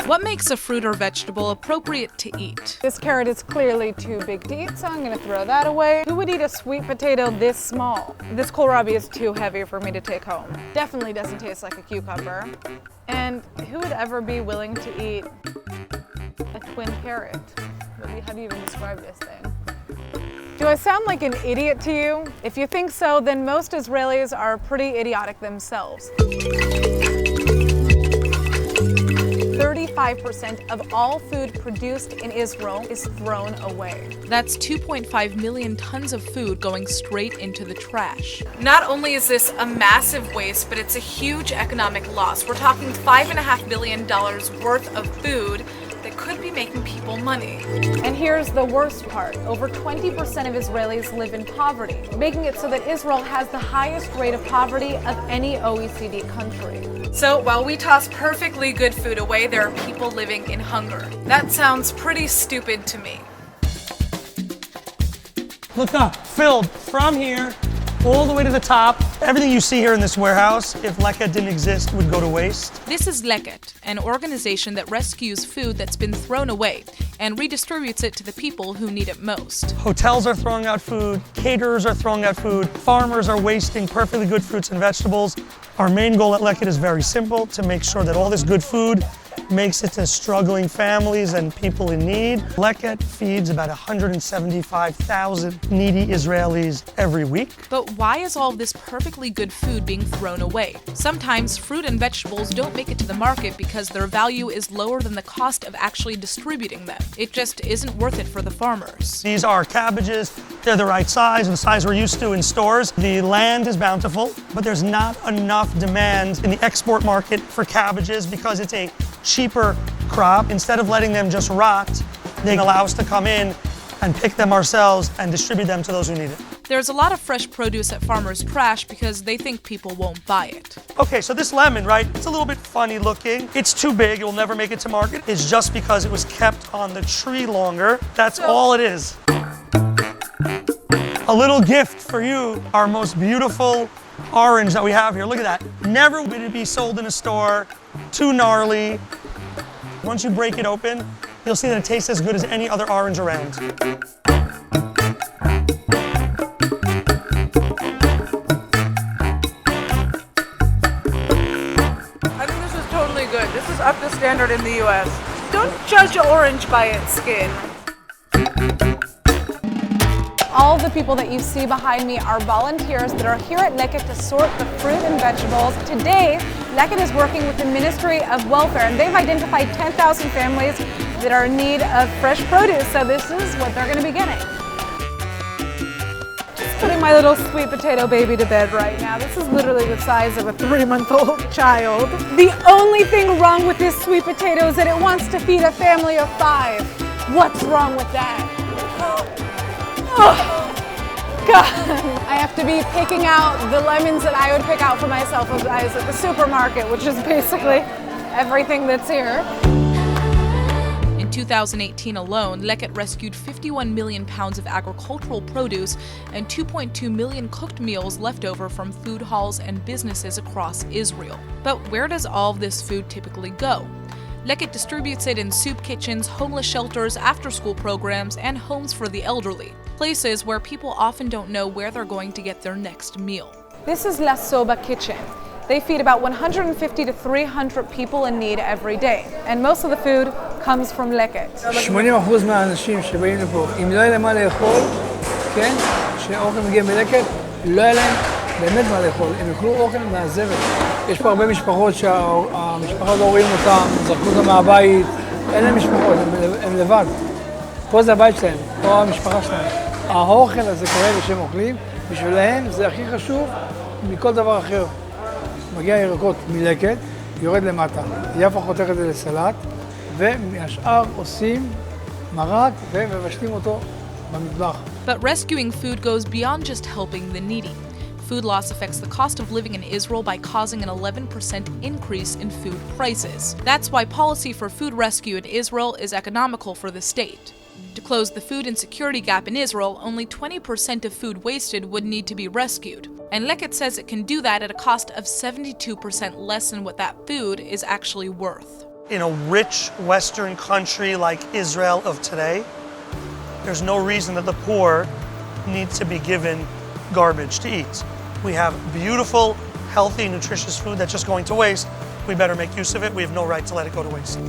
What makes a fruit or vegetable appropriate to eat? This carrot is clearly too big to eat, so I'm gonna throw that away. Who would eat a sweet potato this small? This kohlrabi is too heavy for me to take home. Definitely doesn't taste like a cucumber. And who would ever be willing to eat a twin carrot? How do you even describe this thing? Do I sound like an idiot to you? If you think so, then most Israelis are pretty idiotic themselves. 35% of all food produced in Israel is thrown away. That's 2.5 million tons of food going straight into the trash. Not only is this a massive waste, but it's a huge economic loss. We're talking $5.5 billion worth of food that could be making people money. And here's the worst part. Over 20% of Israelis live in poverty, making it so that Israel has the highest rate of poverty of any OECD country. So while we toss perfectly good food away, there are people living in hunger. That sounds pretty stupid to me. Look up, filled from here all the way to the top. Everything you see here in this warehouse, if Leket didn't exist, would go to waste. This is Leket, an organization that rescues food that's been thrown away and redistributes it to the people who need it most. Hotels are throwing out food, caterers are throwing out food, farmers are wasting perfectly good fruits and vegetables. Our main goal at Leket is very simple, to make sure that all this good food makes it to struggling families and people in need. Leket feeds about 175,000 needy Israelis every week. But why is all of this perfectly good food being thrown away? Sometimes fruit and vegetables don't make it to the market because their value is lower than the cost of actually distributing them. It just isn't worth it for the farmers. These are cabbages. They're the right size, the size we're used to in stores. The land is bountiful, but there's not enough demand in the export market for cabbages because it's a cheaper crop. Instead of letting them just rot, they allow us to come in and pick them ourselves and distribute them to those who need it. There's a lot of fresh produce at farmers' trash because they think people won't buy it. Okay, so this lemon, right, it's a little bit funny looking. It's too big, it will never make it to market. It's just because it was kept on the tree longer. That's all it is. A little gift for you, our most beautiful orange that we have here. Look at that. Never would it be sold in a store. Too gnarly. Once you break it open, you'll see that it tastes as good as any other orange around. I think this is totally good. This is up to standard in the US. Don't judge an orange by its skin. All of the people that you see behind me are volunteers that are here at Leket to sort the fruit and vegetables. Today, Leket is working with the Ministry of Welfare, and they've identified 10,000 families that are in need of fresh produce, so this is what they're going to be getting. Just putting my little sweet potato baby to bed right now. This is literally the size of a 3-month-old child. The only thing wrong with this sweet potato is that it wants to feed a family of 5. What's wrong with that? Oh, God. I have to be picking out the lemons that I would pick out for myself if I was at the supermarket, which is basically everything that's here. In 2018 alone, Leket rescued 51 million pounds of agricultural produce and 2.2 million cooked meals left over from food halls and businesses across Israel. But where does all of this food typically go? Leket distributes it in soup kitchens, homeless shelters, after-school programs, and homes for the elderly, places where people often don't know where they're going to get their next meal. This is La Soba Kitchen. They feed about 150 to 300 people in need every day, and most of the food comes from Leket. 80% מהאנשים שבאים לפה, אם לא יהיה להם מה לאכול, כן, שהאוכל מגיע מלקט, לא יהיה להם באמת מה לאכול, הם יקלו אוכל מהזבל. יש פה הרבה משפחות שהמשפחות לא רואים אותם, זרקו אותם מהבית, אין להם משפחות, הם לבד. פה זה הבית שלהם, פה המשפחה שלהם. האוכל הזה כרגע שהם אוכלים, בשבילהם זה הכי חשוב מכל דבר אחר. מגיע ירקות מלקט, יורד למטה. יפה חותכת את זה לסלט, ומהשאר עושים מרק ומבשלים אותו במטבח. But rescuing food goes beyond just helping the needy. Food loss affects the cost of living in Israel by causing an 11% increase in food prices. That's why policy for food rescue in Israel is economical for the state. To close the food insecurity gap in Israel, only 20% of food wasted would need to be rescued. And Leket says it can do that at a cost of 72% less than what that food is actually worth. in a rich Western country like Israel of today, there's no reason that the poor need to be given garbage to eat. We have beautiful, healthy, nutritious food that's just going to waste. We better make use of it. We have no right to let it go to waste.